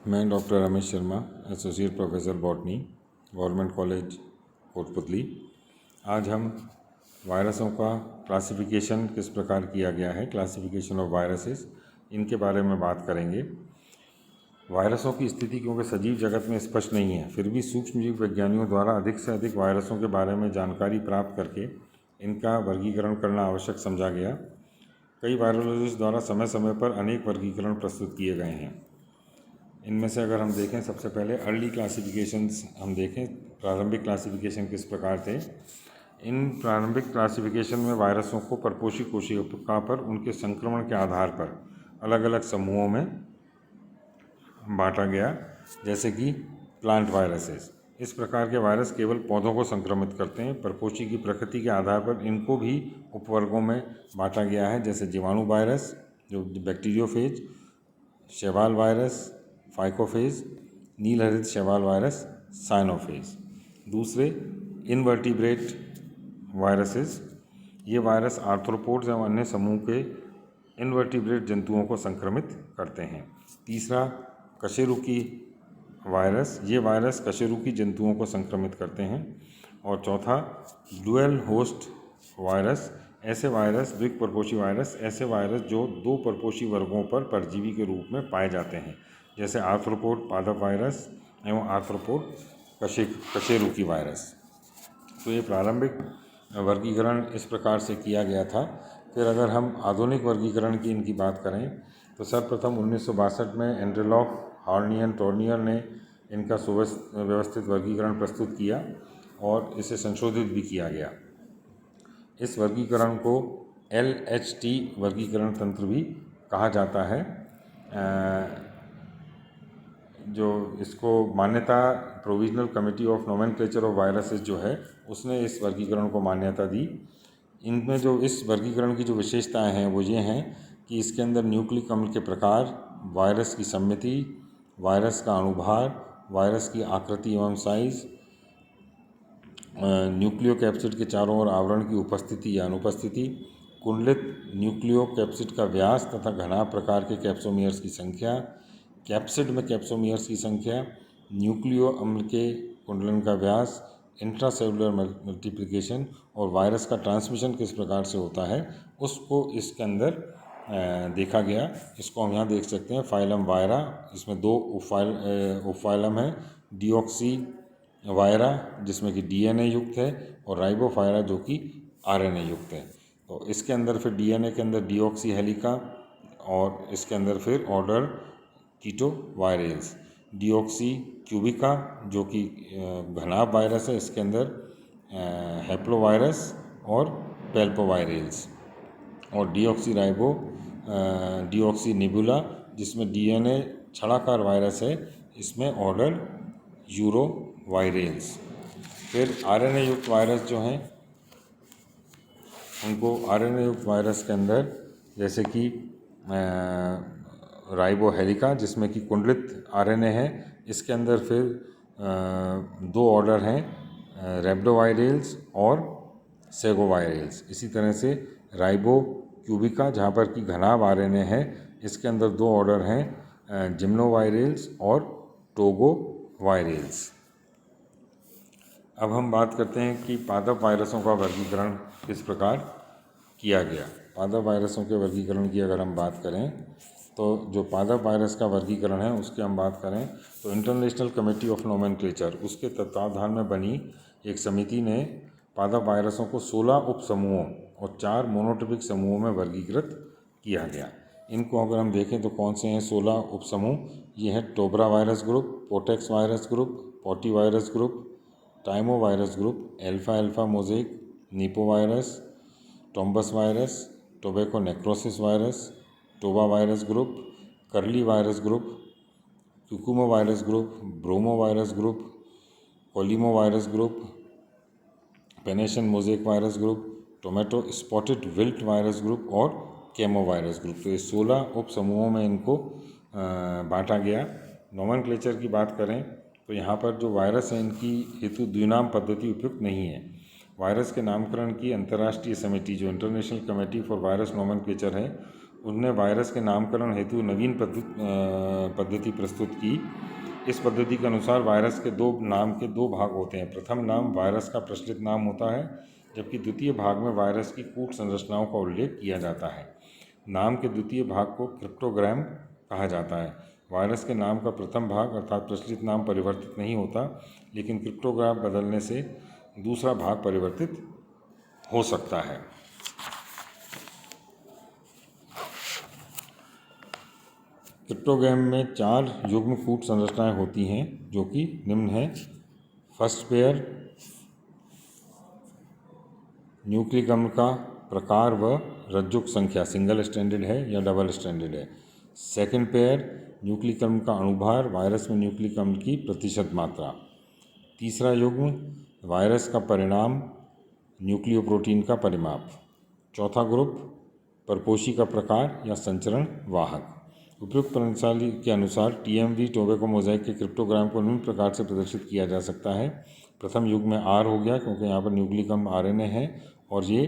मैं doctor Ramesh Sharma, associate professor botany, government college Kotputli. आज हम वायरसों का क्लासिफिकेशन किस प्रकार किया गया है, क्लासिफिकेशन ऑफ वायरसेस, इनके बारे में बात करेंगे। वायरसों की स्थिति क्योंकि सजीव जगत में स्पष्ट नहीं है, फिर भी सूक्ष्मजीव वैज्ञानिकों द्वारा अधिक से अधिक वायरसों के बारे में जानकारी प्राप्त करके इनका वर्गीकरण करना आवश्यक समझा गया। कई वायरोलॉजिस्ट द्वारा समय समय पर अनेक वर्गीकरण प्रस्तुत किए गए हैं। इनमें से अगर हम देखें, सबसे पहले अर्ली क्लासिफिकेशंस हम देखें, प्रारंभिक क्लासिफिकेशन किस प्रकार थे। इन प्रारंभिक क्लासिफिकेशन में वायरसों को परपोषी कोशिका पर उनके संक्रमण के आधार पर अलग अलग समूहों में बांटा गया, जैसे कि प्लांट वायरसेस। इस प्रकार के वायरस केवल पौधों को संक्रमित करते हैं। परपोषी की प्रकृति के आधार पर इनको भी उपवर्गों में बांटा गया है, जैसे जीवाणु वायरस जो बैक्टीरियोफेज, शैवाल वायरस फाइकोफेज, नीलहरित शैवाल वायरस साइनोफेज। दूसरे इनवर्टिब्रेट वायरसेस, ये वायरस आर्थ्रोपोड्स एवं अन्य समूह के इनवर्टिब्रेट जंतुओं को संक्रमित करते हैं। तीसरा कशेरुकी वायरस, ये वायरस कशेरुकी जंतुओं को संक्रमित करते हैं। और चौथा डुअल होस्ट वायरस, ऐसे वायरस द्विपरपोषी वायरस, ऐसे वायरस जो दो परपोषी वर्गों पर परजीवी के रूप में पाए जाते हैं, जैसे आर्थ्रोपोड पादप वायरस एवं आर्थ्रोपोड कशेरुकी वायरस। तो ये प्रारंभिक वर्गीकरण इस प्रकार से किया गया था। फिर अगर हम आधुनिक वर्गीकरण की इनकी बात करें तो सर्वप्रथम 1962 में एंड्रेलॉफ, हार्नियर, टोर्नियर ने इनका सुव्यवस्थित वर्गीकरण प्रस्तुत किया और इसे संशोधित भी किया गया। इस वर्गीकरण को LHT वर्गीकरण तंत्र भी कहा जाता है। जो इसको मान्यता provisional committee of nomenclature of viruses जो है, उसने इस वर्गीकरण को मान्यता दी। इनमें जो इस वर्गीकरण की जो विशेषताएं हैं वो ये हैं कि इसके अंदर न्यूक्लिक अम्ल के प्रकार, वायरस की सम्मिति, वायरस का अणुभार, वायरस की आकृति एवं साइज, न्यूक्लियो कैप्सिड के चारों ओर आवरण की उपस्थिति या अनुपस्थिति, कुंडलित न्यूक्लियो कैप्सिड का व्यास तथा घनाभ प्रकार के कैप्सोमियर्स की संख्या, कैप्सिड में कैप्सोमियर्स की संख्या, न्यूक्लियो अम्ल के कुंडलन का व्यास, इंट्रासेलुलर मल्टीप्लिकेशन और वायरस का ट्रांसमिशन किस प्रकार से होता है, उसको इसके अंदर देखा गया। इसको हम यहाँ देख सकते हैं, फाइलम वायरा, इसमें दो उपफाइलम है, डिऑक्सी वायरा जिसमें कि DNA युक्त है और राइबोफायरा जो कि RNA युक्त है। तो इसके अंदर फिर DNA के अंदर डिऑक्सी हेलिका और इसके अंदर फिर ऑर्डर कीटो वायरेल्स, डिऑक्सी क्यूबिका जो कि घनाभ वायरस है, इसके अंदर हैप्लोवायरस और पेल्पोवायरेल्स, और डिऑक्सी राइबो, डिऑक्सी निबुला जिसमें DNA छड़ाकार वायरस है, इसमें ऑर्डर यूरो वायरेल्स। फिर RNA युक्त वायरस जो हैं उनको RNA युक्त वायरस के अंदर जैसे कि राइबोहेलिका जिसमें कि कुंडलित RNA है, इसके अंदर फिर दो ऑर्डर हैं, रेब्डोवायरेल्स और सेगोवायरेल्स। इसी तरह से राइबो क्यूबिका जहाँ पर कि घनाभ RNA है, इसके अंदर दो ऑर्डर हैं, जिम्नोवायरेल्स और टोगोवायरेल्स। अब हम बात करते हैं कि पादप वायरसों का वर्गीकरण किस प्रकार किया गया। पादप वायरसों के वर्गीकरण की अगर हम बात करें तो जो पादप वायरस का वर्गीकरण है उसकी हम बात करें तो इंटरनेशनल कमेटी ऑफ नोमेनक्लेचर, उसके तत्वावधान में बनी एक समिति ने पादप वायरसों को 16 उप समूहों और 4 मोनोटिपिक समूहों में वर्गीकृत किया गया। इनको अगर हम देखें तो कौन से हैं 16 उप समूह, ये हैं tobravirus group, potexvirus group, potyvirus group, tymovirus group, alfalfa alfalfa mosaic, nepovirus, tombusvirus, tobacco necrosis virus, tobamovirus group, carlavirus group, cucumovirus group, bromovirus group, caulimovirus group, pea enation mosaic virus group, tomato spotted wilt virus group और comovirus group. तो ये 16 उप समूहों में इनको बांटा गया। Nomenclature की बात करें तो यहाँ पर जो वायरस हैं इनकी हेतु द्विनाम पद्धति उपयुक्त नहीं है। वायरस के नामकरण की अंतर्राष्ट्रीय समिति जो international committee for virus nomenclature है, उनने वायरस के नामकरण हेतु नवीन पद्धति प्रस्तुत की। इस पद्धति के अनुसार वायरस के नाम के दो भाग होते हैं। प्रथम नाम वायरस का प्रचलित नाम होता है, जबकि द्वितीय भाग में वायरस की कूट संरचनाओं का उल्लेख किया जाता है। नाम के द्वितीय भाग को क्रिप्टोग्राम कहा जाता है। वायरस के नाम का प्रथम भाग अर्थात प्रचलित नाम परिवर्तित नहीं होता, लेकिन क्रिप्टोग्राम बदलने से दूसरा भाग परिवर्तित हो सकता है। क्रिप्टोग्राम में 4 युग्म कूट संरचनाएं होती हैं, जो कि निम्न हैं। फर्स्ट पेयर न्यूक्लिक अम्ल का प्रकार व रज्जुक संख्या सिंगल स्ट्रैंडेड है या डबल स्ट्रैंडेड है। सेकंड पेयर न्यूक्लिक अम्ल का अणुभार, वायरस में न्यूक्लिक अम्ल की प्रतिशत मात्रा। तीसरा युग्म वायरस का परिणाम, न्यूक्लियोप्रोटीन का परिमाप। चौथा ग्रुप परपोषी का प्रकार या संचरण वाहक। उपयुक्त प्रणाली के अनुसार TMV टोबैको मोज़ेक के क्रिप्टोग्राम को निम्न प्रकार से प्रदर्शित किया जा सकता है। प्रथम युग्म में R हो गया क्योंकि यहाँ पर न्यूक्लिक अम्ल RNA है, और ये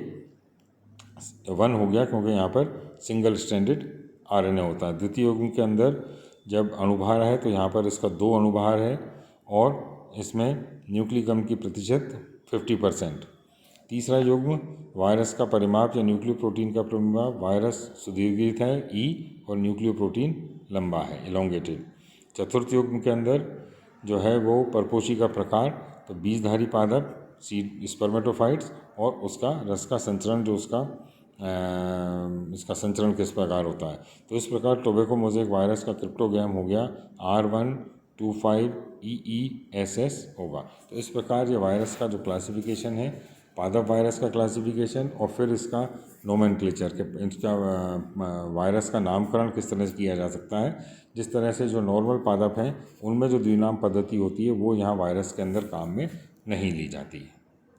1 हो गया क्योंकि यहाँ पर सिंगल स्ट्रैंडेड RNA होता है। द्वितीय युग्म के अंदर जब अणुभार है तो यहाँ पर इसका 2 अणुभार है और इसमें न्यूक्लिक अम्ल की प्रतिशत 50%। तीसरा युग्म वायरस का परिमाप या न्यूक्लियोप्रोटीन का परिमाप, वायरस सुदीर्घित है E और न्यूक्लियोप्रोटीन लंबा है एलोंगेटेड। चतुर्थ युग्म के अंदर जो है वो परपोषी का प्रकार, तो बीजधारी पादप सीड स्पर्मेटोफाइट्स, और उसका रस का संचरण जो उसका इसका संचरण किस प्रकार होता है। तो इस प्रकार टोबैको मोज़ेक वायरस का क्रिप्टोग्राम हो गया R125EESS होगा। तो इस प्रकार ये वायरस का जो क्लासिफिकेशन है, पादप वायरस का क्लासिफिकेशन, और फिर इसका नोमेनक्लेचर के इसका वायरस का नामकरण किस तरह से किया जा सकता है। जिस तरह से जो नॉर्मल पादप हैं उनमें जो द्विनाम पद्धति होती है वो यहाँ वायरस के अंदर काम में नहीं ली जाती है।